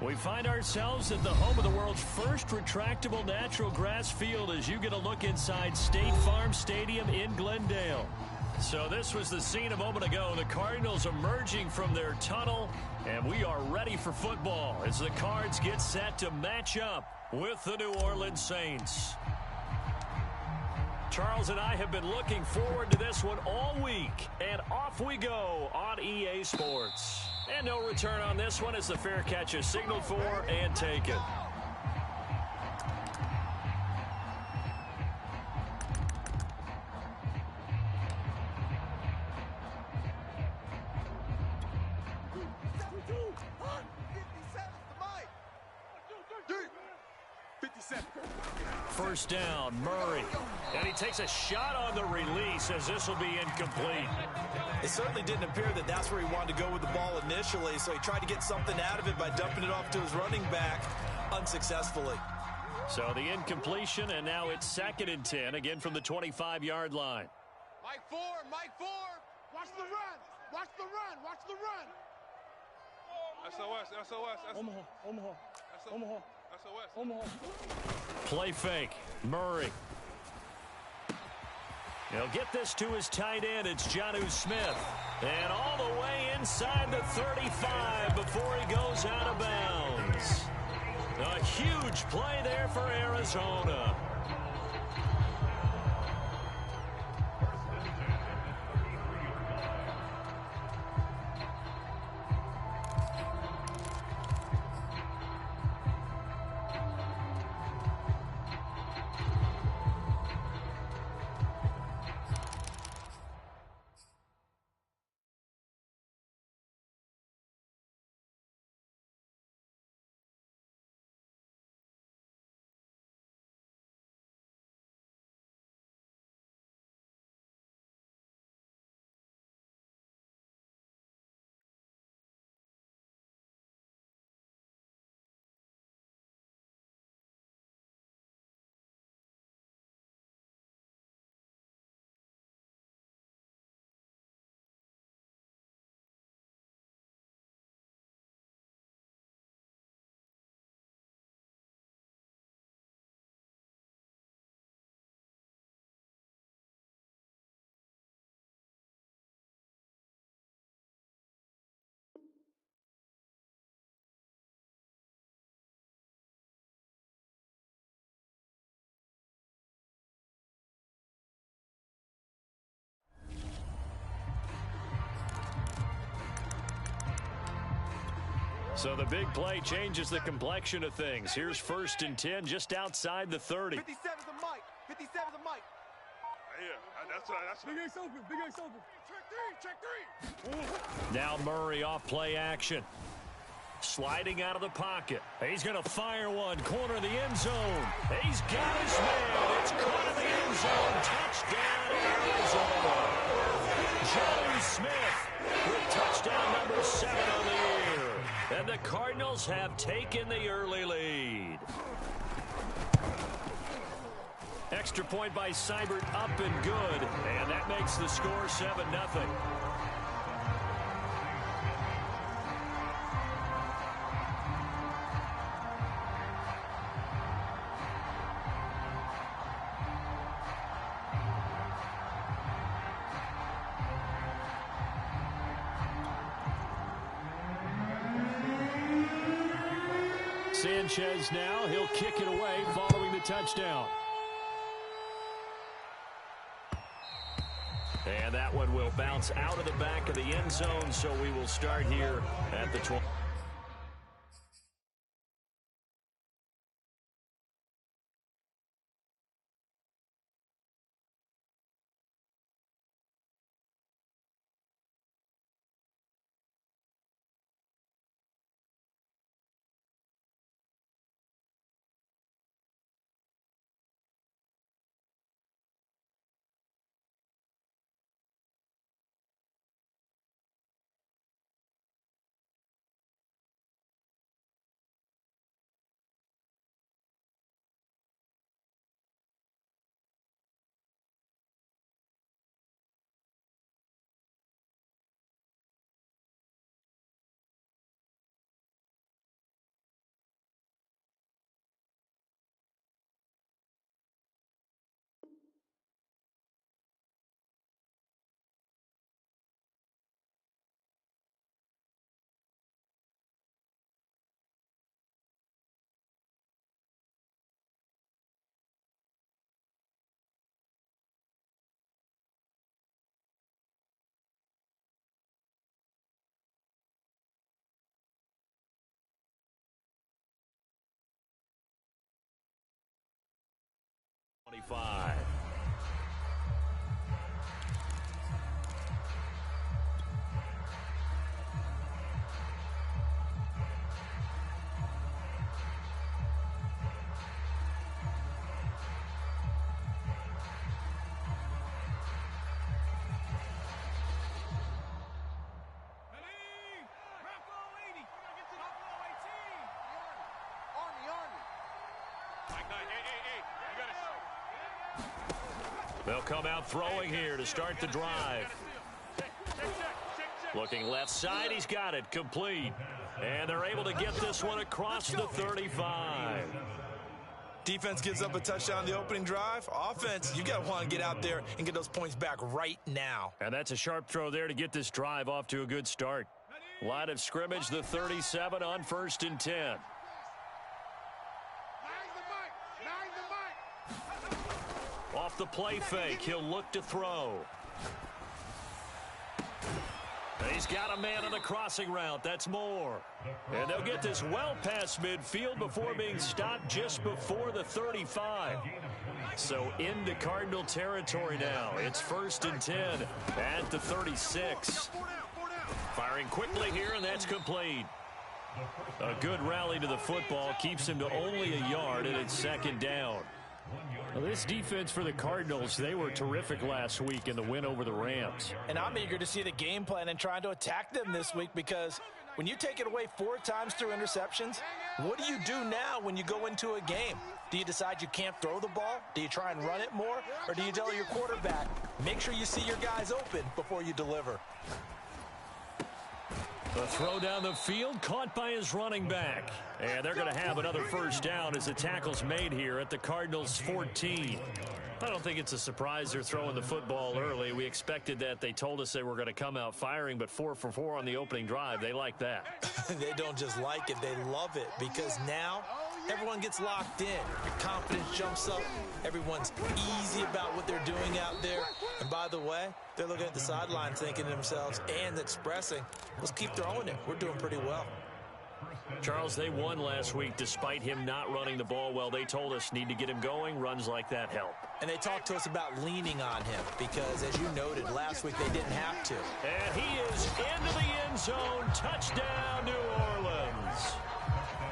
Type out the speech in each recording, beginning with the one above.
We find ourselves at the home of the world's first retractable natural grass field as you get a look inside State Farm Stadium in Glendale. So this was the scene a moment ago. The Cardinals emerging from their tunnel, and we are ready for football as the Cards get set to match up with the New Orleans Saints. Charles and I have been looking forward to this one all week, and off we go on EA Sports. And no return on this one as the fair catch is signaled for and taken. First down, Murray. And he takes a shot on the release as this will be incomplete. It certainly didn't appear that that's where he wanted to go with the ball initially, so he tried to get something out of it by dumping it off to his running back unsuccessfully. So the incompletion, and now it's 2nd and 10, again from the 25-yard line. Mike 4, watch the run, watch the run, watch the run. SOS. Omaha. SOS. Play fake, Murray. He'll get this to his tight end. It's Jonnu Smith. And all the way inside the 35 before he goes out of bounds. A huge play there for Arizona. So the big play changes the complexion of things. Here's 1st and 10 just outside the 30. 57's a Mike. 57's a Mike. Yeah, that's Big Ace open. Check three. Now Murray off play action. Sliding out of the pocket. He's going to fire one. Corner of the end zone. He's got his man. It's caught in the end zone. Touchdown, Arizona. Jonnu Smith with touchdown number 7 on the year. And the Cardinals have taken the early lead. Extra point by Seibert up and good. And that makes the score 7-0. Sanchez now, he'll kick it away following the touchdown. And that one will bounce out of the back of the end zone, so we will start here at the 20. 35. They'll come out throwing here to start the drive. Looking left side, he's got it complete. And they're able to get this one across the 35. Defense gives up a touchdown the opening drive. Offense, you got to want to get out there and get those points back right now. And that's a sharp throw there to get this drive off to a good start. Line of scrimmage, the 37 on 1st and 10. Off the play fake, he'll look to throw. He's got a man on the crossing route. That's Moore. And they'll get this well past midfield before being stopped just before the 35. So into Cardinal territory now. It's 1st and 10 at the 36. Firing quickly here, and that's complete. A good rally to the football keeps him to only a yard, and it's 2nd down. Well, this defense for the Cardinals, they were terrific last week in the win over the Rams. And I'm eager to see the game plan and trying to attack them this week, because when you take it away 4 times through interceptions, what do you do now when you go into a game? Do you decide you can't throw the ball? Do you try and run it more? Or do you tell your quarterback, make sure you see your guys open before you deliver? The throw down the field, caught by his running back. And they're going to have another 1st down as the tackle's made here at the Cardinals' 14. I don't think it's a surprise they're throwing the football early. We expected that. They told us they were going to come out firing, but 4 for 4 on the opening drive. They like that. They don't just like it, they love it, because now everyone gets locked in. Your confidence jumps up. Everyone's easy about what they're doing out there. And by the way, they're looking at the sideline thinking to themselves and expressing, let's keep throwing it. We're doing pretty well. Charles, they won last week despite him not running the ball well. They told us need to get him going. Runs like that help. And they talked to us about leaning on him because, as you noted, last week they didn't have to. And he is into the end zone. Touchdown, New Orleans.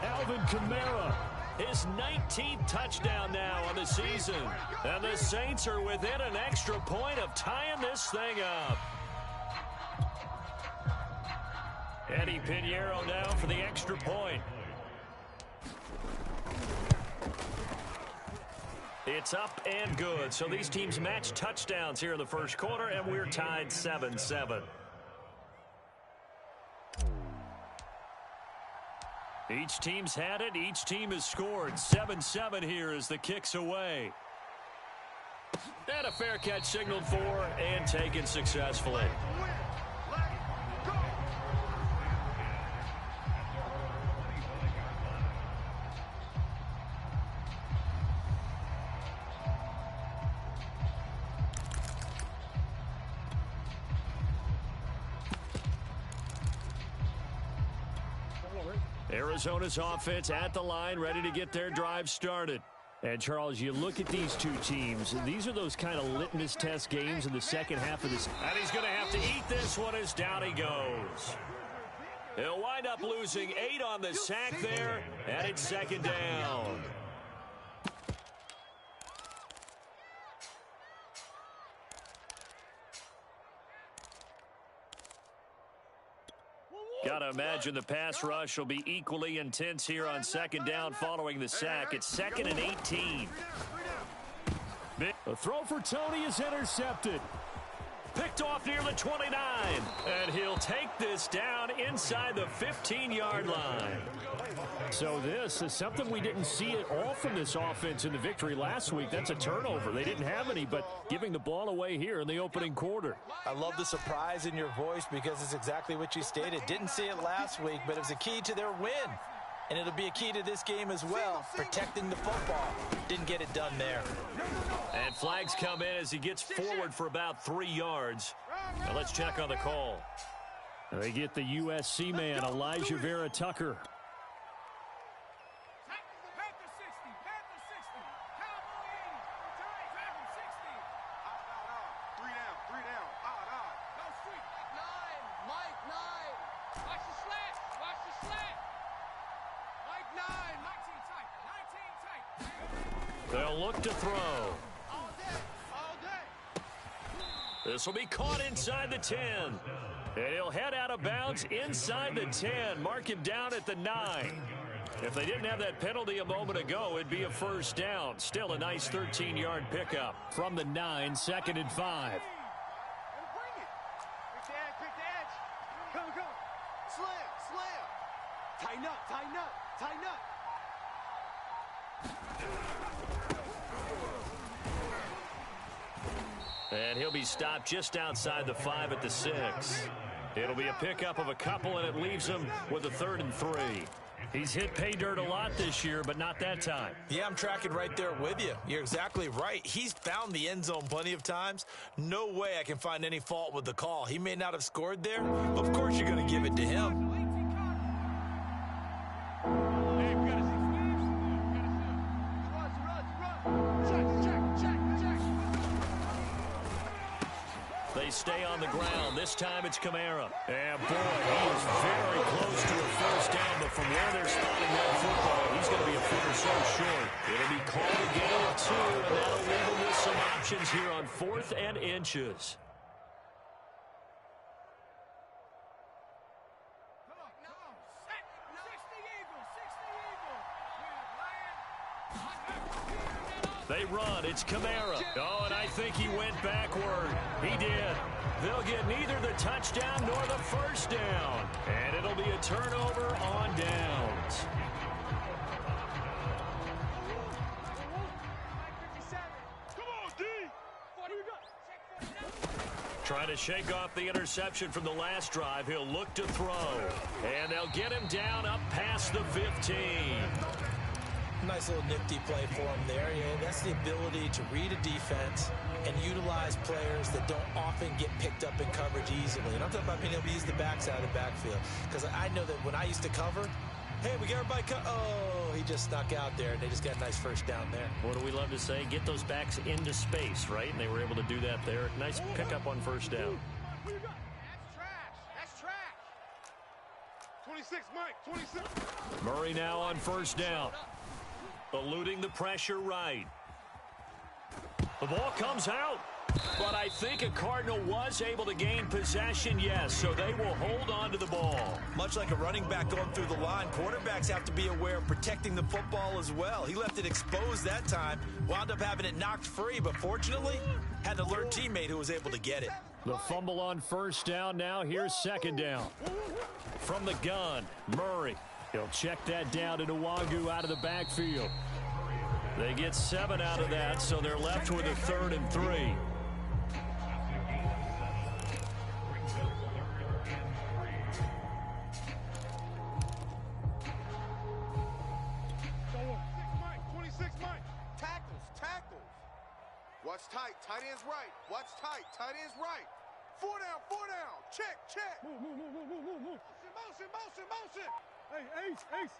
Alvin Kamara, his 19th touchdown now on the season. And the Saints are within an extra point of tying this thing up. Eddie Pinheiro now for the extra point. It's up and good. So these teams match touchdowns here in the first quarter, and we're tied 7-7. Each team's had it. Each team has scored. 7-7 here as the kick's away. And a fair catch signaled for and taken successfully. Arizona's offense at the line, ready to get their drive started. And, Charles, you look at these two teams. These are those kind of litmus test games in the second half of this. And he's going to have to eat this one as down he goes. He'll wind up losing 8 on the sack there, and it's 2nd down. Got to imagine the pass rush will be equally intense here on 2nd down following the sack. It's 2nd and 18. The throw for Tony is intercepted. Picked off near the 29. And he'll take this down inside the 15-yard line. So this is something we didn't see at all from this offense in the victory last week. That's a turnover. They didn't have any, but giving the ball away here in the opening quarter. I love the surprise in your voice because it's exactly what you stated. Didn't see it last week, but it was a key to their win. And it'll be a key to this game as well, protecting the football. Didn't get it done there. And flags come in as he gets forward for about 3 yards. Now let's check on the call. They get the USC man, Elijah Vera Tucker. They'll look to throw. All day. All day. This will be caught inside the 10. And he'll head out of bounds inside the 10. Mark him down at the 9. If they didn't have that penalty a moment ago, it'd be a first down. Still a nice 13-yard pickup. From the 9, 2nd and 5. Bring it. Pick the edge. Come. Slam. Tighten up. And he'll be stopped just outside the 5 at the 6. It'll be a pickup of a couple, and it leaves him with a 3rd and 3. He's hit pay dirt a lot this year, but not that time. Yeah, I'm tracking right there with you. You're exactly right. He's found the end zone plenty of times. No way I can find any fault with the call. He may not have scored there, but of course you're going to give it to him. Hey, we gotta see. Run. Check. They stay on the ground. This time it's Kamara. And boy, he is very close to a first down, but from where they're spotting that football, he's going to be a foot or so short. It'll be called a gain of 2, and that'll leave him with some options here on 4th and inches. They run. It's Kamara. Oh, and I think he went backward. He did. They'll get neither the touchdown nor the first down. And it'll be a turnover on downs. Come on, D. Trying to shake off the interception from the last drive. He'll look to throw. And they'll get him down up past the 15. Nice little nifty play for him there. Yeah, that's the ability to read a defense and utilize players that don't often get picked up in coverage easily. And I'm talking about being able to use the backside of the backfield. Because I know that when I used to cover, hey, we got everybody oh, he just snuck out there, and they just got a nice first down there. What do we love to say? Get those backs into space, right? And they were able to do that there. Nice pickup on first down. That's trash. 26, Mike. 26. Murray now on first down. Eluding the pressure right. The ball comes out. But I think a Cardinal was able to gain possession, yes, so they will hold on to the ball. Much like a running back going through the line, quarterbacks have to be aware of protecting the football as well. He left it exposed that time, wound up having it knocked free, but fortunately, had an alert teammate who was able to get it. The fumble on first down now. Here's 2nd down. From the gun, Murray. He'll check that down to Nwagwu out of the backfield. They get 7 out of that, so they're left with a 3rd and 3. Watch tight ends right. Watch tight ends right. 4 down. Check. Move. Motion. Hey, Ace.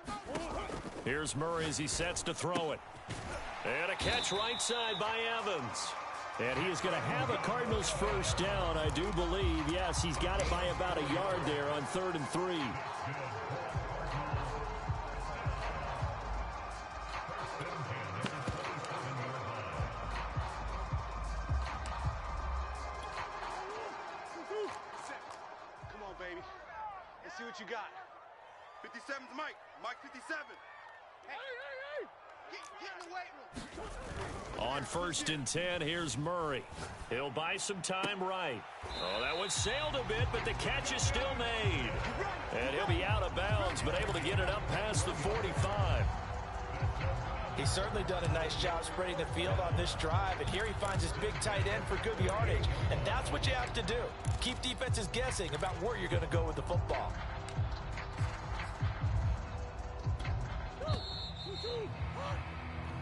Motion. Here's Murray as he sets to throw it. And a catch right side by Evans. And he is going to have a Cardinals first down, I do believe. Yes, he's got it by about a yard there on 3rd and 3. See what you got. 57's Mike. Mike 57. Hey. Get in the weight room. On 1st and 10, here's Murray. He'll buy some time right. Oh, that one sailed a bit, but the catch is still made. And he'll be out of bounds, but able to get it up past the 45. He's certainly done a nice job spreading the field on this drive, and here he finds his big tight end for good yardage. And that's what you have to do. Keep defenses guessing about where you're going to go with the football.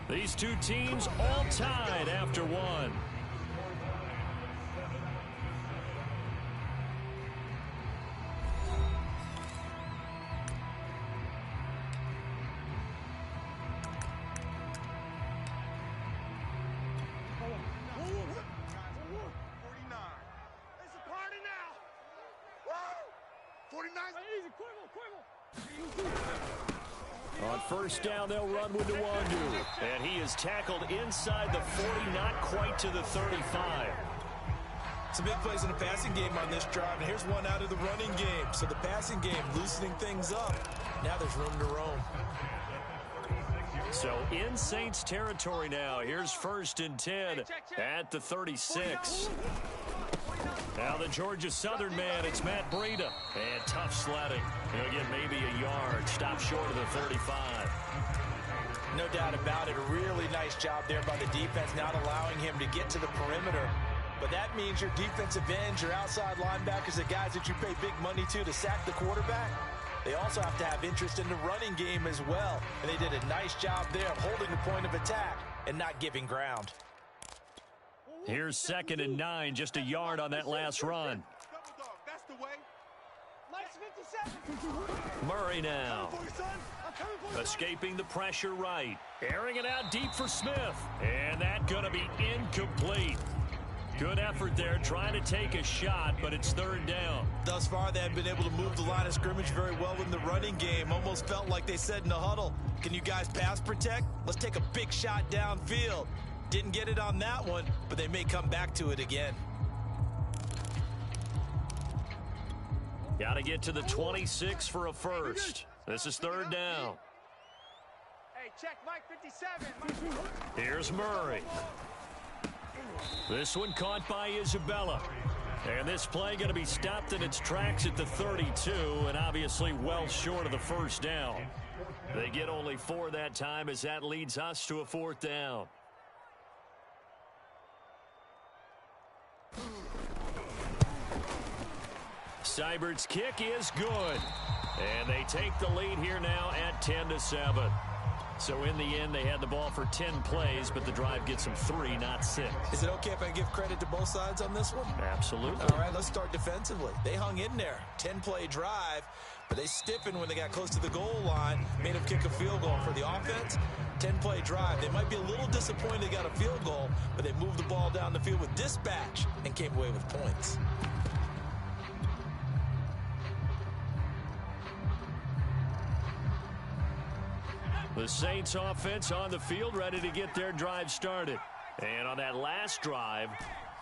These two teams all tied after one. On first down, they'll run with Nwandu. And he is tackled inside the 40, not quite to the 35. Some big plays in the passing game on this drive, and here's one out of the running game. So the passing game loosening things up. Now there's room to roam. So in Saints territory now. Here's 1st and 10 at the 36. Now the Georgia Southern man, it's Matt Breida. And tough sledding. He'll get maybe a yard. Stop short of the 35. No doubt about it. A really nice job there by the defense, not allowing him to get to the perimeter. But that means your defensive ends, your outside linebackers, the guys that you pay big money to sack the quarterback, they also have to have interest in the running game as well. And they did a nice job there of holding the point of attack and not giving ground. Here's 2nd and 9, just a yard on that last run. That's the way. Murray now. Escaping the pressure right. Airing it out deep for Smith. And that's going to be incomplete. Good effort there, trying to take a shot, but it's 3rd down. Thus far, they have been able to move the line of scrimmage very well in the running game. Almost felt like they said in the huddle, can you guys pass protect? Let's take a big shot downfield. Didn't get it on that one, but they may come back to it again. Got to get to the 26 for a first. This is 3rd down. Hey, check Mike 57. Here's Murray. This one caught by Isabella. And this play going to be stopped in its tracks at the 32, and obviously well short of the 1st down. They get only 4 that time as that leads us to a 4th down. Seibert's kick is good. And they take the lead here now at 10-7. So in the end, they had the ball for 10 plays, but the drive gets them 3, not 6. Is it okay if I give credit to both sides on this one? Absolutely. All right, let's start defensively. They hung in there. 10-play drive, but they stiffened when they got close to the goal line, made them kick a field goal. For the offense, 10-play drive. They might be a little disappointed they got a field goal, but they moved the ball down the field with dispatch and came away with points. The Saints offense on the field, ready to get their drive started. And on that last drive,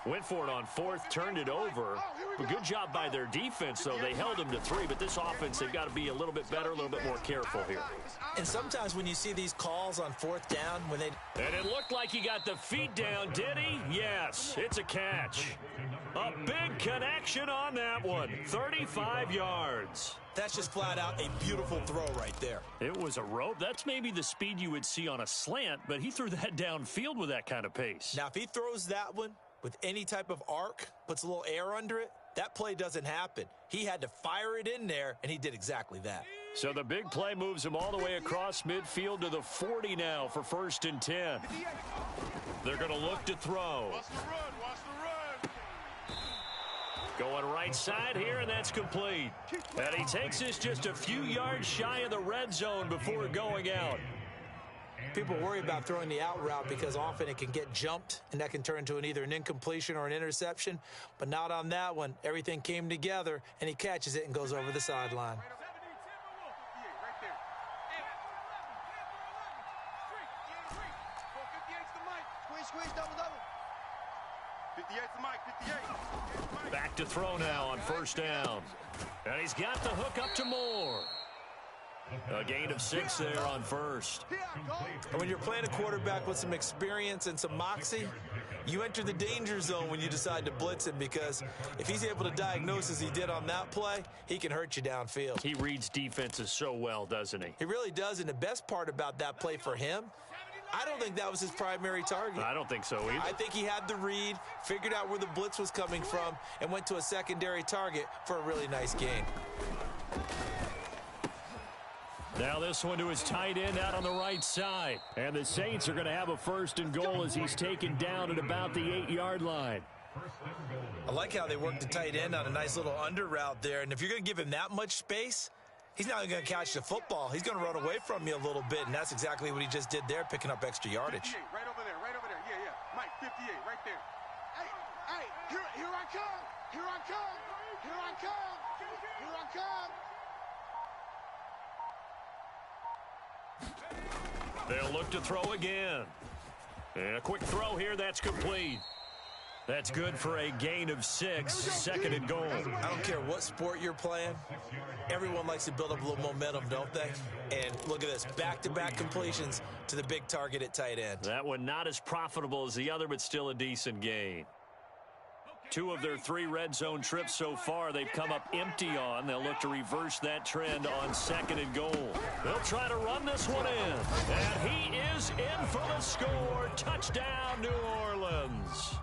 went for it on 4th, turned it over. But good job by their defense, though. They held them to 3, but this offense, they've got to be a little bit better, a little bit more careful here. And sometimes when you see these calls on 4th down, when they... And it looked like he got the feet down, did he? Yes, it's a catch. A big connection on that one. 35 yards. That's just flat out a beautiful throw right there. It was a rope. That's maybe the speed you would see on a slant, but he threw that downfield with that kind of pace. Now, if he throws that one with any type of arc, puts a little air under it, that play doesn't happen. He had to fire it in there, and he did exactly that. So the big play moves him all the way across midfield to the 40 now for 1st and 10. They're going to look to throw. Watch the run, watch the run. Going right side here, and that's complete. And he takes this just a few yards shy of the red zone before going out. People worry about throwing the out route because often it can get jumped, and that can turn into either an incompletion or an interception. But not on that one. Everything came together, and he catches it and goes over the sideline. Right there. 458's the mic. Squeeze, double. 58's the mic, 58. Back to throw now on 1st down. And he's got the hook up to Moore. A gain of 6 there on 1st. And when you're playing a quarterback with some experience and some moxie, you enter the danger zone when you decide to blitz him, because if he's able to diagnose as he did on that play, he can hurt you downfield. He reads defenses so well, doesn't he? He really does, and the best part about that play for him, I don't think that was his primary target. I don't think so either. I think he had the read, figured out where the blitz was coming from, and went to a secondary target for a really nice gain. Now this one to his tight end out on the right side. And the Saints are going to have a 1st and goal as he's taken down at about the 8-yard line. I like how they worked the tight end on a nice little under route there. And if you're going to give him that much space, he's not going to catch the football. He's going to run away from you a little bit, and that's exactly what he just did there, picking up extra yardage. 58, right over there. Yeah. Mike, 58, right there. Hey, here I come. Here I come. They'll look to throw again. And a quick throw here, that's complete. That's good for a gain of 6, second and goal. I don't care what sport you're playing. Everyone likes to build up a little momentum, don't they? And look at this, back-to-back completions to the big target at tight end. That one not as profitable as the other, but still a decent gain. 2 of their 3 red zone trips so far, they've come up empty on. They'll look to reverse that trend on second and goal. They'll try to run this one in. And he is in for the score. Touchdown, New Orleans.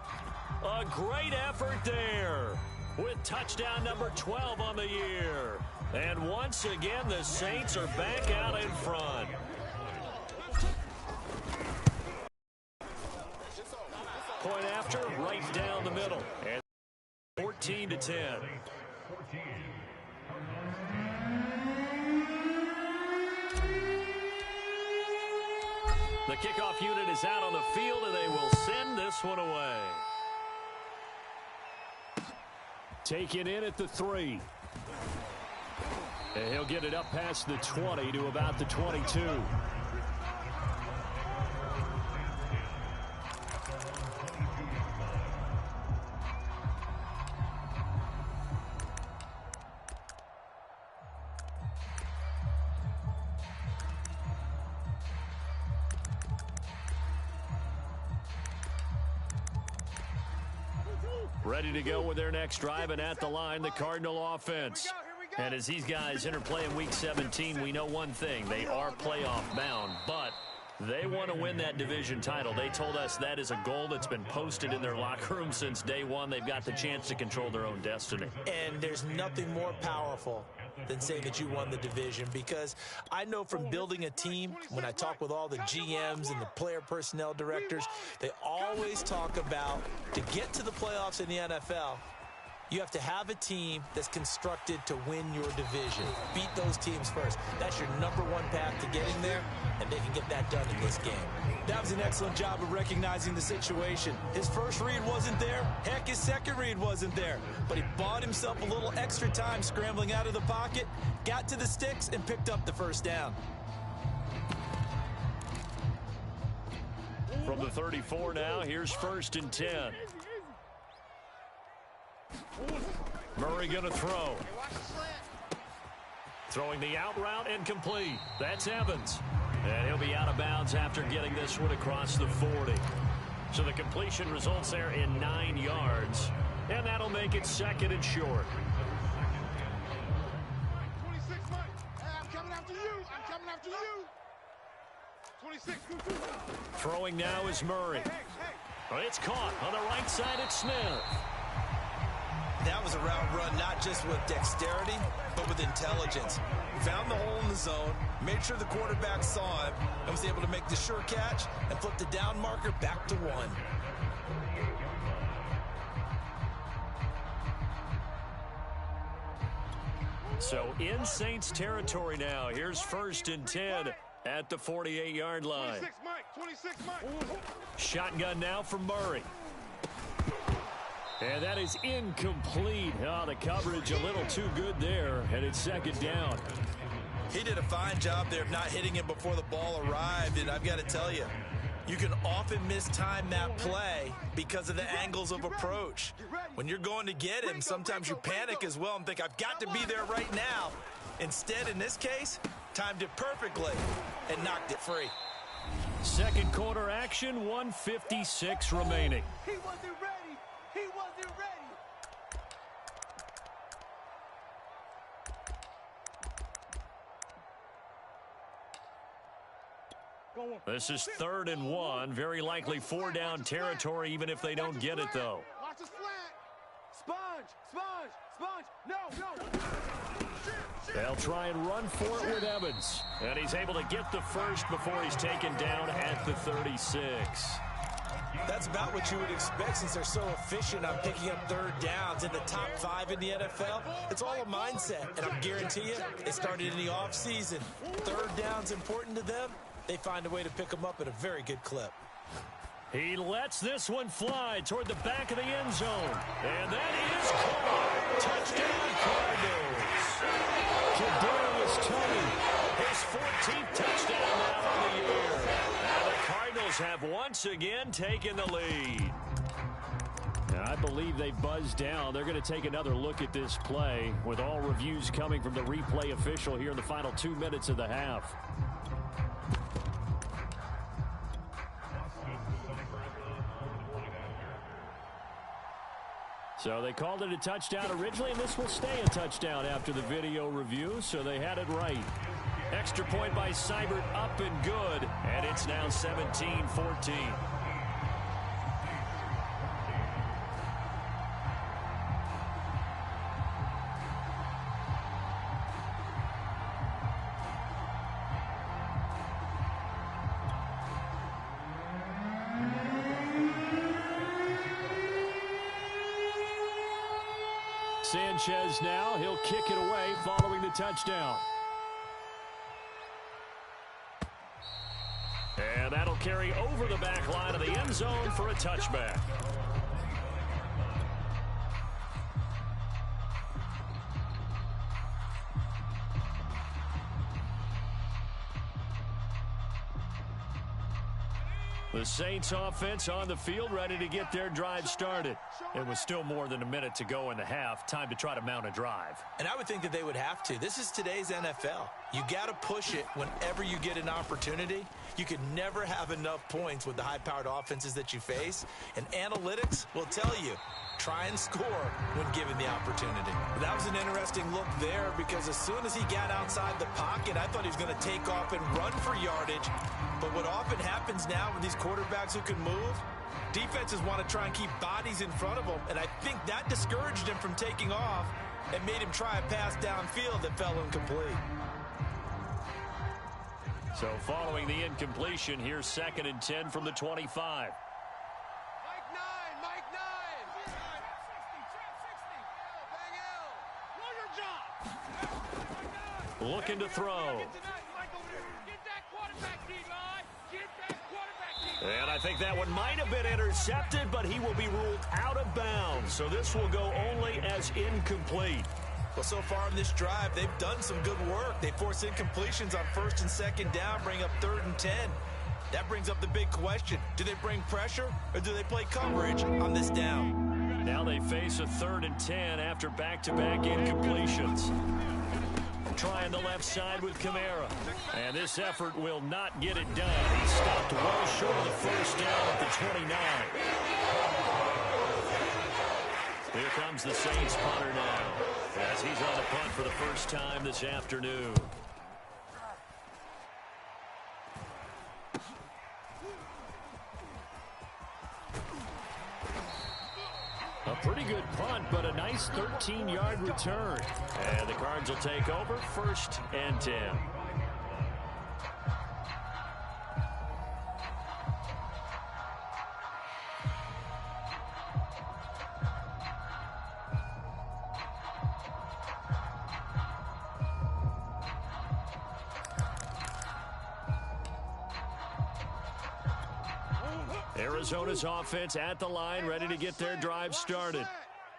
A great effort there with touchdown number 12 on the year. And once again, the Saints are back out in front. Point after, right down the middle. And 14-10. The kickoff unit is out on the field, and they will send this one away. Taken in at the 3. And he'll get it up past the 20 to about the 22. Ready to go with their next drive, and at the line, the Cardinal offense. And as these guys interplay in Week 17, we know one thing. They are playoff bound, but they want to win that division title. They told us that is a goal that's been posted in their locker room since day one. They've got the chance to control their own destiny. And there's nothing more powerful than saying that you won the division, because I know from building a team, when I talk with all the GMs and the player personnel directors, they always talk about, to get to the playoffs in the NFL, you have to have a team that's constructed to win your division. Beat those teams first. That's your number one path to getting there, and they can get that done in this game. That was an excellent job of recognizing the situation. His first read wasn't there. Heck, his second read wasn't there. But he bought himself a little extra time scrambling out of the pocket, got to the sticks, and picked up the first down. From the 34 now, here's 1st and 10. Murray going to throw. Throwing the out route and complete. That's Evans. And he'll be out of bounds after getting this one across the 40. So the completion results there in 9 yards. And that'll make it 2nd and short. 26, Mike. Hey, I'm coming after you. I'm coming after you. 26. Throwing now is Murray. Hey. It's caught on the right side at Smith. That was a route run not just with dexterity, but with intelligence. Found the hole in the zone, made sure the quarterback saw him, and was able to make the sure catch and flip the down marker back to 1. So in Saints territory now. Here's 1st and 10 at the 48-yard line. 26, Mike. Shotgun now from Murray. And that is incomplete. Oh, the coverage a little too good there, and it's 2nd down. He did a fine job there of not hitting him before the ball arrived, and I've got to tell you, you can often mistime that play because of the angles of approach. When you're going to get him, sometimes you panic as well and think, I've got to be there right now. Instead, in this case, timed it perfectly and knocked it free. Second quarter action, 1:56 remaining. He wasn't ready. He wasn't ready. This is 3rd and 1. Very likely 4-down territory, even if they don't get it, though. Watch his flat. Sponge. No. They'll try and run for it with Evans. And he's able to get the first before he's taken down at the 36. That's about what you would expect since they're so efficient on picking up 3rd downs in the top 5 in the NFL. It's all a mindset, and I guarantee you it started in the offseason. 3rd down's important to them. They find a way to pick them up at a very good clip. He lets this one fly toward the back of the end zone. And that is caught. Touchdown, Cardinals. Kadarius Toney, his 14th touchdown now on the year. Eagles have once again taken the lead. I believe they buzzed down. They're going to take another look at this play with all reviews coming from the replay official here in the final 2 minutes of the half. So they called it a touchdown originally, and this will stay a touchdown after the video review, so they had it right. Extra point by Seibert, up and good, and it's now 17-14. Sanchez now, he'll kick it away following the touchdown. And that'll carry over the back line of the end zone for a touchback. The Saints offense on the field, ready to get their drive started. It was still more than a minute to go in the half. Time to try to mount a drive. And I would think that they would have to. This is today's NFL. You got to push it whenever you get an opportunity. You could never have enough points with the high-powered offenses that you face. And analytics will tell you, try and score when given the opportunity. That was an interesting look there because as soon as he got outside the pocket, I thought he was going to take off and run for yardage. But what often happens now with these quarterbacks who can move, defenses want to try and keep bodies in front of them, and I think that discouraged him from taking off and made him try a pass downfield that fell incomplete. So following the incompletion, here's 2nd and 10 from the 25. Mike 9, Mike 9. Bang L. Looking to throw. And I think that one might have been intercepted, but he will be ruled out of bounds. So this will go only as incomplete. Well, so far in this drive, they've done some good work. They force incompletions on 1st and 2nd down, bring up 3rd and 10. That brings up the big question. Do they bring pressure or do they play coverage on this down? Now they face a 3rd and 10 after back-to-back incompletions. Trying the left side with Kamara. And this effort will not get it done. He stopped well short of the first down at the 29. Here comes the Saints punter now, as he's on the punt for the first time this afternoon. A pretty good punt, but a nice 13-yard return. And the Cards will take over 1st and 10. Arizona's offense at the line, ready to get their drive started.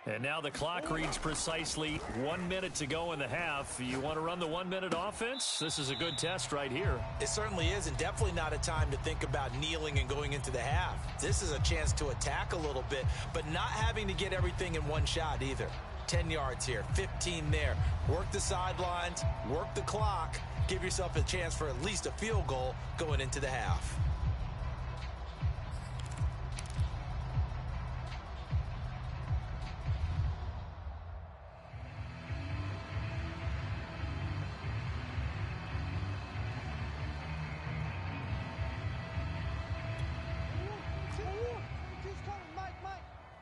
And now the clock reads precisely 1 minute to go in the half. You want to run the 1-minute offense? This is a good test right here. It certainly is, and definitely not a time to think about kneeling and going into the half. This is a chance to attack a little bit, but not having to get everything in one shot either. 10 yards here, 15 there. Work the sidelines, work the clock, give yourself a chance for at least a field goal going into the half.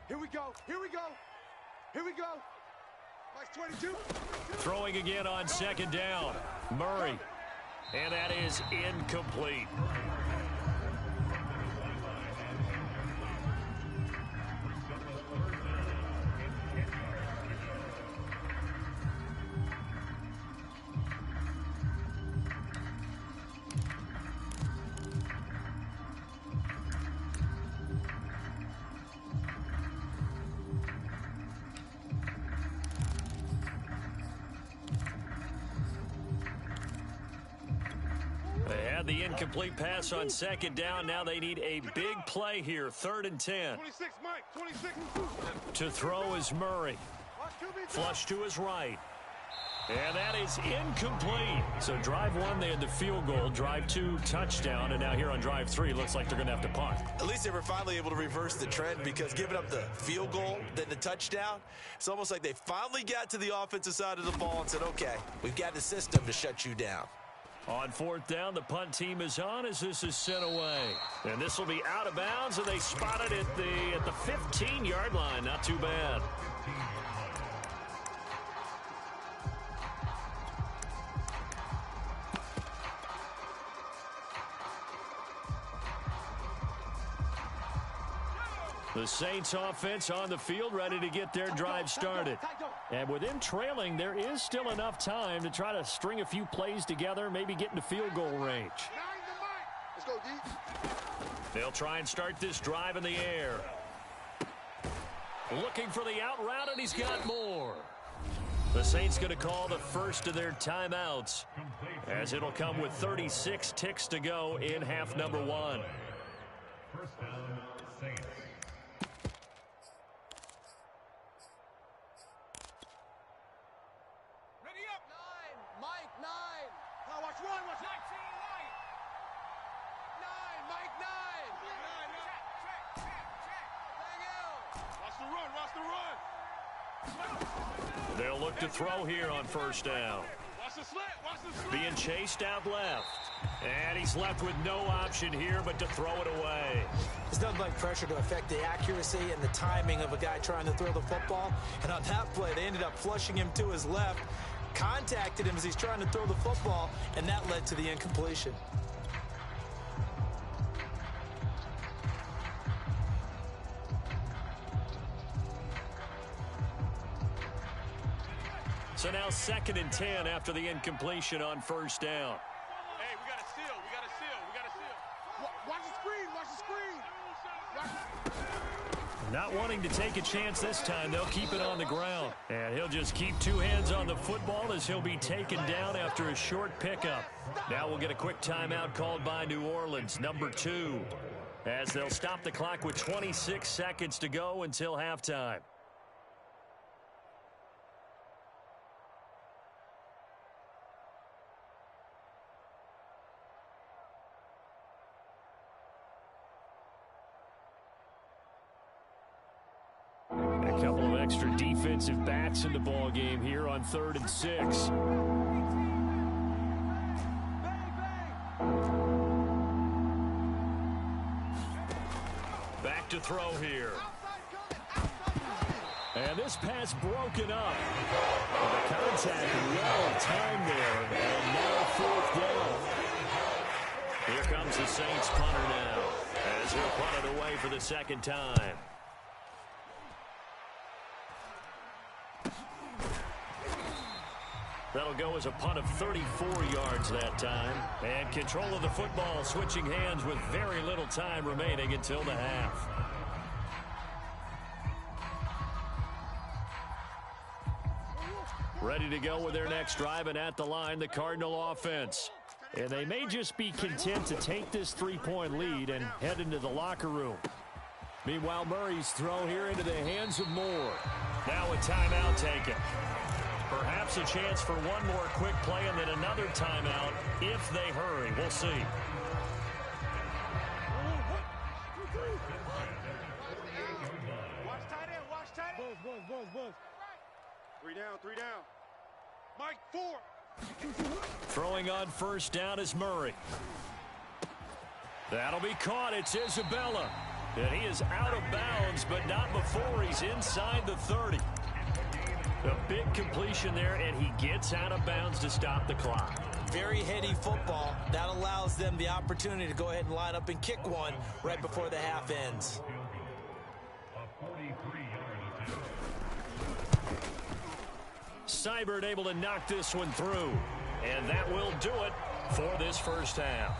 Here we go. Here we go. Here we go. Mike's 22. Throwing again on 2nd down. Murray. And that is incomplete. Had the incomplete pass on second down. Now they need a big play here. 3rd and 10. 26, Mike. 26. To throw is Murray. Flush to his right. And that is incomplete. So drive 1, they had the field goal. Drive 2, touchdown. And now here on drive 3, looks like they're going to have to punt. At least they were finally able to reverse the trend, because giving up the field goal, then the touchdown, it's almost like they finally got to the offensive side of the ball and said, okay, we've got the system to shut you down. On 4th down, the punt team is on as this is sent away. And this will be out of bounds, and they spot it at the 15-yard line. Not too bad. The Saints offense on the field, ready to get their drive started. And with them trailing, there is still enough time to try to string a few plays together, maybe get into field goal range. Let's go, D. They'll try and start this drive in the air. Looking for the out route, and he's got more. The Saints going to call the first of their timeouts, as it'll come with 36 ticks to go in half number 1. First down, Saints. They'll look to throw here on first down. Being chased out left. And he's left with no option here but to throw it away. There's nothing like pressure to affect the accuracy and the timing of a guy trying to throw the football. And on that play, they ended up flushing him to his left, contacted him as he's trying to throw the football, and that led to the incompletion. So now 2nd and 10 after the incompletion on first down. Hey, we got to steal. We got to steal. We got to steal. Watch the screen. Watch the screen. Not wanting to take a chance this time, they'll keep it on the ground. And he'll just keep 2 hands on the football as he'll be taken down after a short pickup. Now we'll get a quick timeout called by New Orleans, number 2, as they'll stop the clock with 26 seconds to go until halftime. A couple of extra defensive backs in the ball game here on 3rd and 6. Back to throw here. And this pass broken up. The contact well timed there. And now 4th down. Here comes the Saints punter now, as he'll punt it away for the 2nd time. That'll go as a punt of 34 yards that time. And control of the football switching hands with very little time remaining until the half. Ready to go with their next drive, and at the line, the Cardinal offense. And they may just be content to take this 3-point lead and head into the locker room. Meanwhile, Murray's throw here into the hands of Moore. Now a timeout taken. Perhaps a chance for one more quick play and then another timeout if they hurry. We'll see. Watch tight end. Watch tight end. Buzz. 3 down, 3 down. Mike, 4. Throwing on first down is Murray. That'll be caught. It's Isabella. And he is out of bounds, but not before he's inside the 30. A big completion there, and he gets out of bounds to stop the clock. Very heady football. That allows them the opportunity to go ahead and line up and kick one right before the half ends. Seibert able to knock this one through. And that will do it for this first half.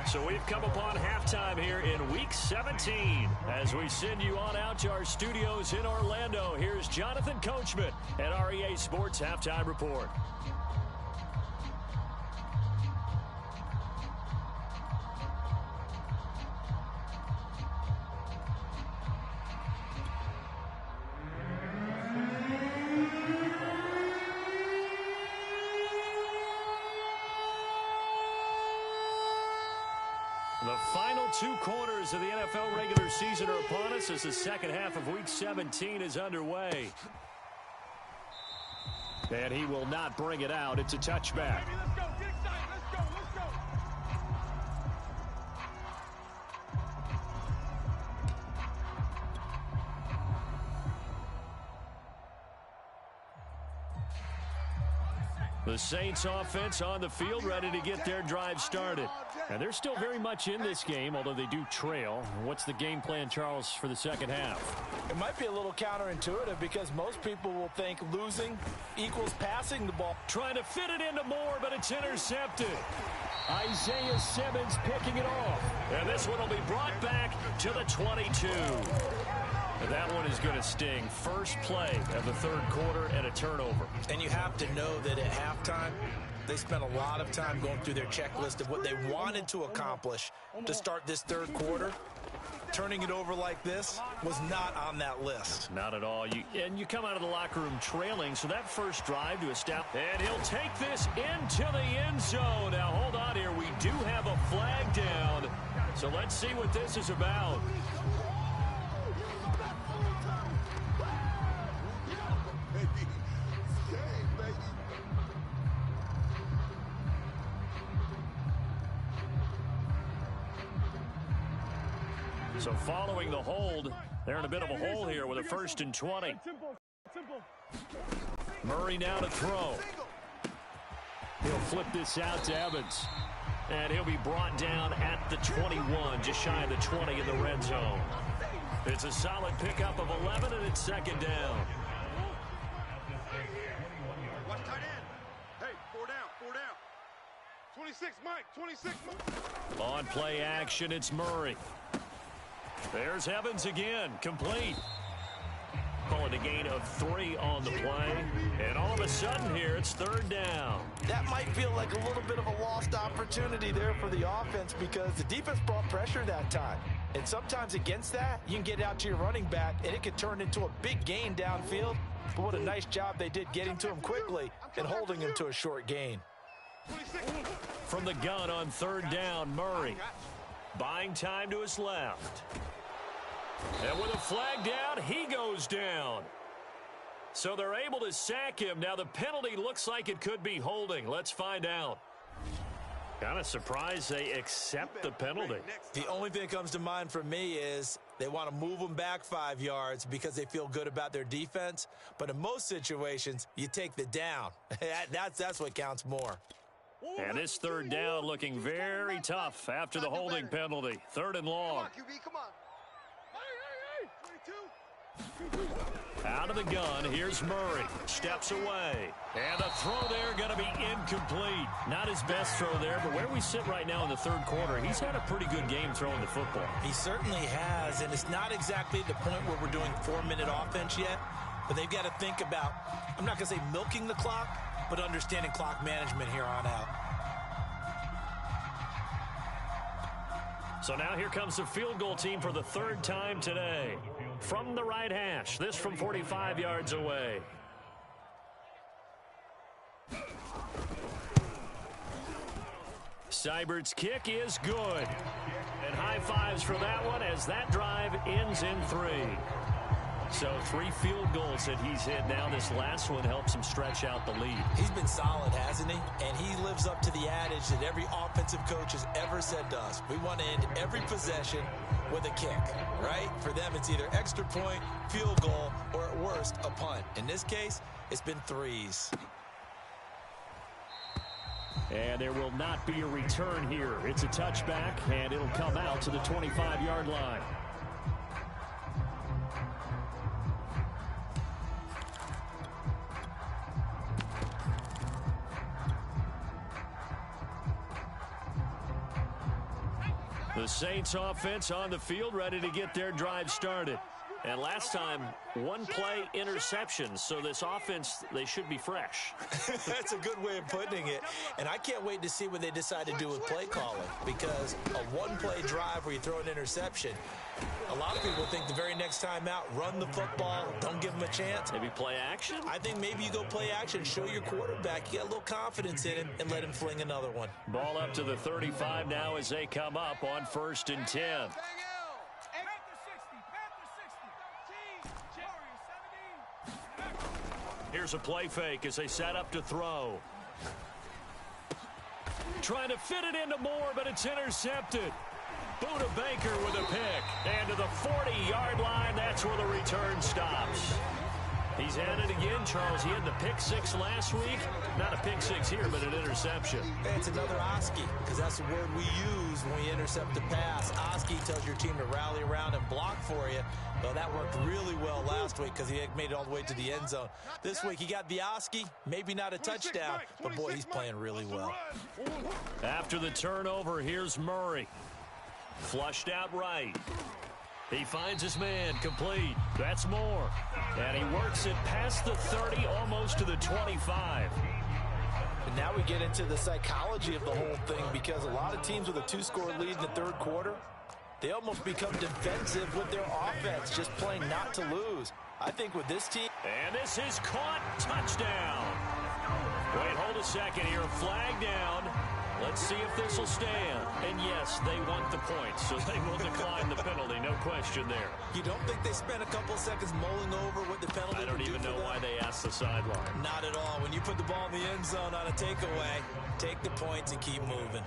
So we've come upon halftime here in Week 17. As we send you on out to our studios in Orlando, here's Jonathan Coachman at REA Sports Halftime Report. two quarters of the NFL regular season are upon us as the second half of Week 17 is underway. And he will not bring it out. It's a touchback. Baby, let's go. Get excited. Let's go. Let's go. The Saints offense on the field, ready to get their drive started. And they're still very much in this game, although they do trail. What's the game plan, Charles, for the second half? It might be a little counterintuitive because most people will think losing equals passing the ball. Trying to fit it into Moore, but it's intercepted. Isaiah Simmons picking it off. And this one will be brought back to the 22. And that one is going to sting. First play of the third quarter and a turnover. And you have to know that at halftime, they spent a lot of time going through their checklist of what they wanted to accomplish to start this third quarter. Turning it over like this was not on that list. Not at all. You come out of the locker room trailing, so that first drive to establish. And he'll take this into the end zone. Now, hold on here. We do have a flag down. So let's see what this is about. So following the hold, they're in a bit of a hole here with a 1st and 20. Murray now to throw. He'll flip this out to Evans. And he'll be brought down at the 21, just shy of the 20 in the red zone. It's a solid pickup of 11, and it's second down. Watch tight end. Hey, 4 down, 4 down. 26, Mike, 26, Mike. On play action, it's Murray. There's Evans again, complete. Call it a gain of 3 on the play. And all of a sudden here, it's third down. That might feel like a little bit of a lost opportunity there for the offense because the defense brought pressure that time. And sometimes against that, you can get out to your running back, and it could turn into a big gain downfield. But what a nice job they did getting to him quickly and holding him to a short gain. From the gun on third down, Murray. Buying time to his left. And with a flag down, he goes down. So they're able to sack him. Now the penalty looks like it could be holding. Let's find out. Kind of surprised they accept the penalty. The only thing that comes to mind for me is they want to move them back 5 yards because they feel good about their defense. But in most situations, you take the down. That's what counts more. And this third down looking very tough after the holding penalty. Third and long. Come on, QB, come on. Hey, 22. Out of the gun, here's Murray. Steps away. And the throw there going to be incomplete. Not his best throw there, but where we sit right now in the third quarter, he's had a pretty good game throwing the football. He certainly has, and it's not exactly at the point where we're doing 4-minute offense yet, but they've got to think about, I'm not going to say milking the clock, but understanding clock management here on out. So now here comes the field goal team for the third time today. From the right hash, this from 45 yards away. Seibert's kick is good. And high fives for that one as that drive ends in 3. So 3 field goals that he's hit now. This last one helps him stretch out the lead. He's been solid, hasn't he? And he lives up to the adage that every offensive coach has ever said to us. We want to end every possession with a kick, right? For them, it's either extra point, field goal, or at worst, a punt. In this case, it's been 3s. And there will not be a return here. It's a touchback, and it'll come out to the 25-yard line. The Saints offense on the field ready to get their drive started. And last time, 1 play interception. So this offense, they should be fresh. That's a good way of putting it. And I can't wait to see what they decide to do with play calling. Because a 1-play drive where you throw an interception, A lot of people think the very next time out, run the football, don't give him a chance. Maybe play action? I think maybe you go play action, show your quarterback you got a little confidence in him, and let him fling another one. Ball up to the 35 now as they come up on 1st and 10. Here's a play fake as they set up to throw. Trying to fit it into Moore, but it's intercepted. Buda Baker with a pick. And to the 40-yard line, that's where the return stops. He's at it again, Charles. He had the pick six last week. Not a pick six here, but an interception. Hey, it's another Oski, because that's the word we use when we intercept the pass. Oski tells your team to rally around and block for you. Well, that worked really well last week because he made it all the way to the end zone. This week, he got the Oski, maybe not a touchdown, but boy, he's playing really well. After the turnover, here's Murray. Flushed out right. He finds his man, complete. That's Moore. And he works it past the 30, almost to the 25. And now we get into the psychology of the whole thing, because a lot of teams with a two-score lead in the third quarter, they almost become defensive with their offense, just playing not to lose. I think with this team... And this is caught. Touchdown. Wait, hold a second here. Flag down. Let's see if this will stand. And yes, they want the points, so they will decline the penalty. No question there. You don't think they spent a couple seconds mulling over what the penalty I don't even know why they asked the sideline. Not at all. When you put the ball in the end zone on a takeaway, take the points and keep moving.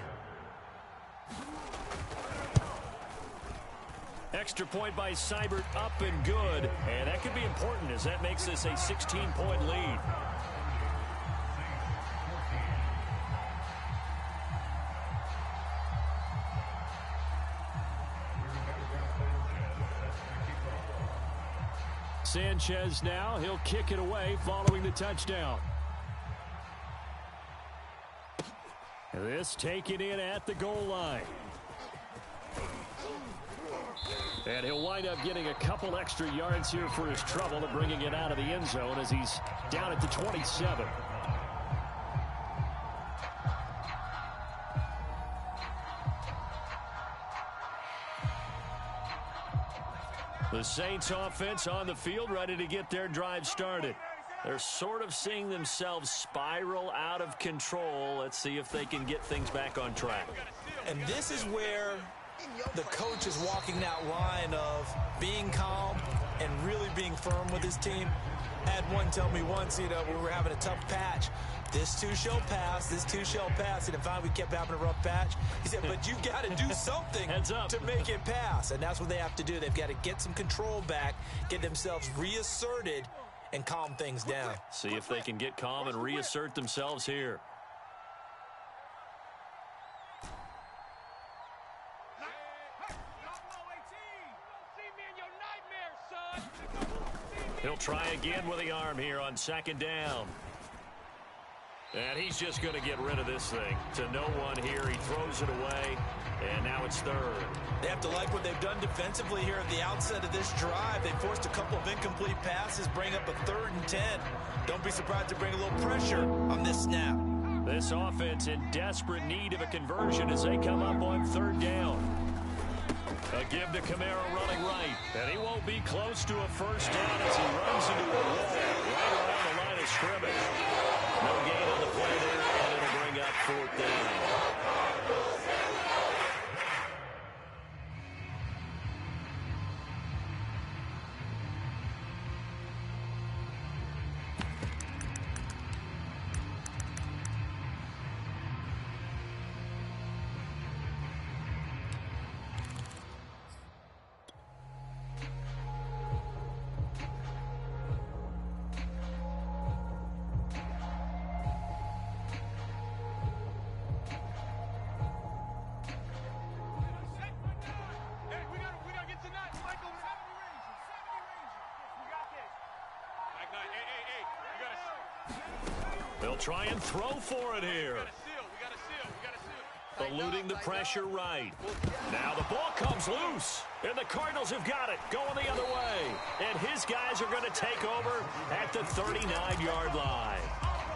Extra point by Seibert, up and good. And that could be important as that makes this a 16-point lead. Sanchez now, he'll kick it away following the touchdown. This taken in at the goal line. And he'll wind up getting a couple extra yards here for his trouble and bringing it out of the end zone as he's down at the 27. The Saints offense on the field, ready to get their drive started. They're sort of seeing themselves spiral out of control. Let's see if they can get things back on track. And this is where the coach is walking that line of being calm and really being firm with his team. I had one tell me once, we were having a tough patch. This too shall pass, this too shall pass. And finally we kept having a rough patch. He said, but you got to do something to make it pass. And that's what they have to do. They've got to get some control back, get themselves reasserted, and calm things down. See if they can get calm and reassert themselves here. He'll try again with the arm here on second down. And he's just going to get rid of this thing to no one here. He throws it away, and now it's third. They have to like what they've done defensively here at the outset of this drive. They forced a couple of incomplete passes, bring up a 3rd and 10. Don't be surprised to bring a little pressure on this snap. This offense in desperate need of a conversion as they come up on 3rd down. A give to Kamara running right, and he won't be close to a first down as he runs into a wall right around the line of scrimmage. No gain on the play there, and it'll bring up 4th down. They'll try and throw for it here. Eluding the pressure right. Now the ball comes loose, and the Cardinals have got it going the other way. And his guys are going to take over at the 39-yard line.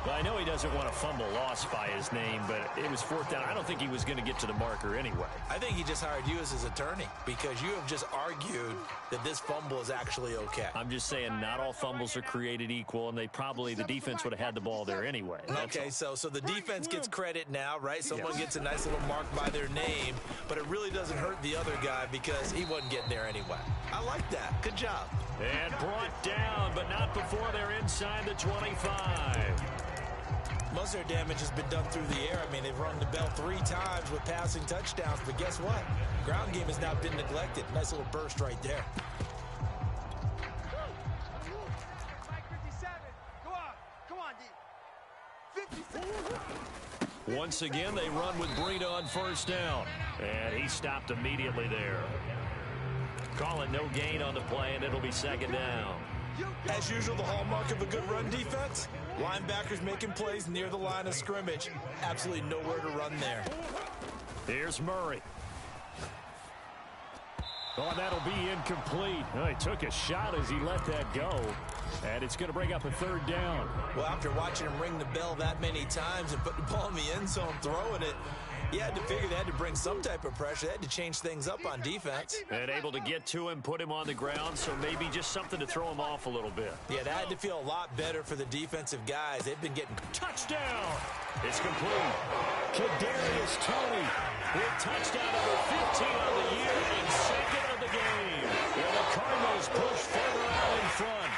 Well, I know he doesn't want a fumble lost by his name, but it was fourth down. I don't think he was going to get to the marker anyway. I think he just hired you as his attorney because you have just argued that this fumble is actually okay. I'm just saying not all fumbles are created equal, and the defense would have had the ball there anyway. Okay, so the defense gets credit now, right? Someone gets a nice little mark by their name, but it really doesn't hurt the other guy because he wasn't getting there anyway. I like that. Good job. And brought down, but not before they're inside the 25. Most of their damage has been done through the air. I mean, they've rung the bell 3 times with passing touchdowns, but guess what? Ground game has not been neglected. Nice little burst right there. Once again, they run with Breida on first down, and he stopped immediately there. Call it no gain on the play, and it'll be second down. As usual, the hallmark of a good run defense, linebackers making plays near the line of scrimmage. Absolutely nowhere to run there. Here's Murray. Oh, that'll be incomplete. Oh, he took a shot as he let that go. And it's going to bring up a third down. Well, after watching him ring the bell that many times and put the ball in the end zone, throwing it, you had to figure they had to bring some type of pressure. They had to change things up on defense. And able to get to him, put him on the ground, so maybe just something to throw him off a little bit. Yeah, that had to feel a lot better for the defensive guys. They've been getting... Touchdown! It's complete. Kadarius Toney with touchdown number 15 of the year and second of the game. And the Cardinals push further out in front.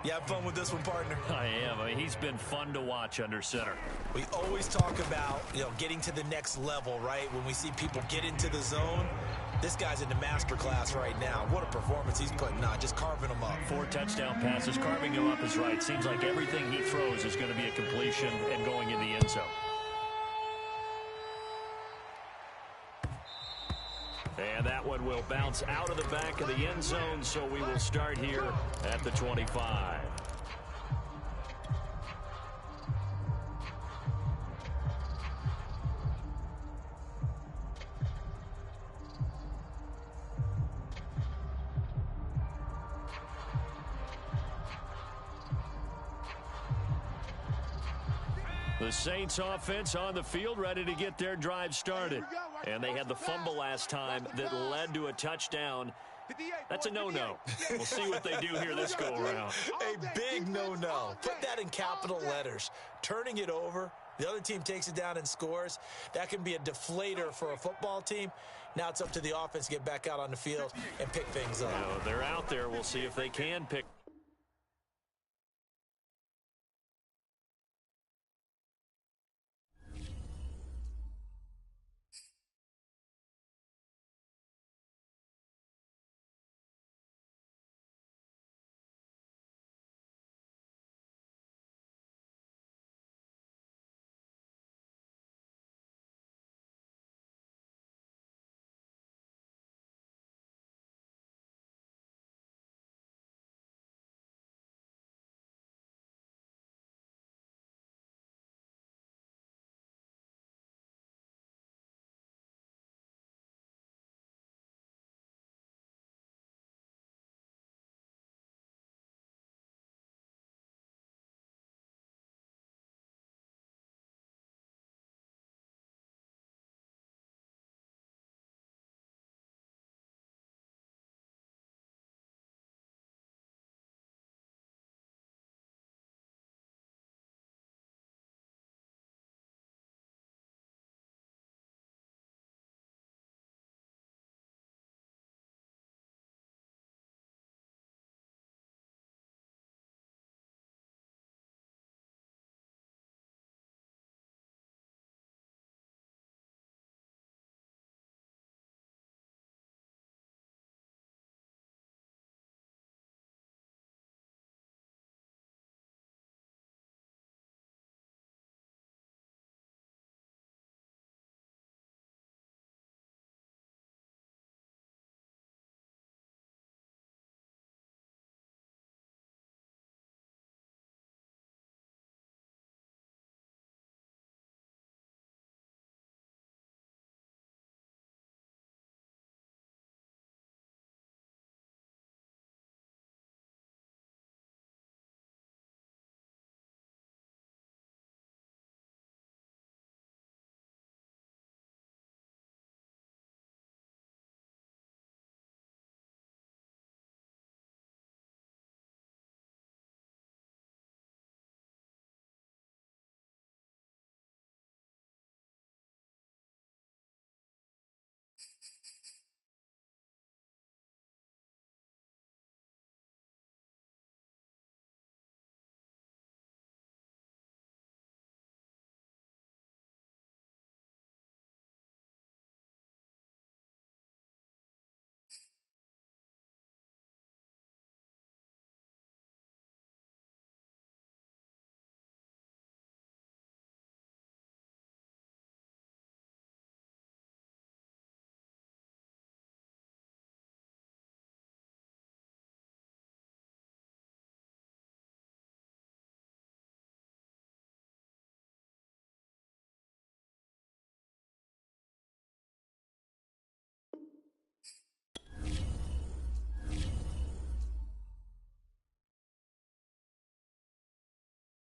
You have fun with this one, partner? I am. I mean, he's been fun to watch under center. We always talk about, getting to the next level, right? When we see people get into the zone, this guy's in the master class right now. What a performance he's putting on, just carving them up. 4 touchdown passes, carving him up is right. Seems like everything he throws is going to be a completion and going in the end zone. And that one will bounce out of the back of the end zone, so we will start here at the 25. The Saints offense on the field, ready to get their drive started. And they had the fumble last time that led to a touchdown. That's a no-no. We'll see what they do here this go-around. A big no-no. Put that in capital letters. Turning it over, the other team takes it down and scores. That can be a deflator for a football team. Now it's up to the offense to get back out on the field and pick things up. They're out there. We'll see if they can pick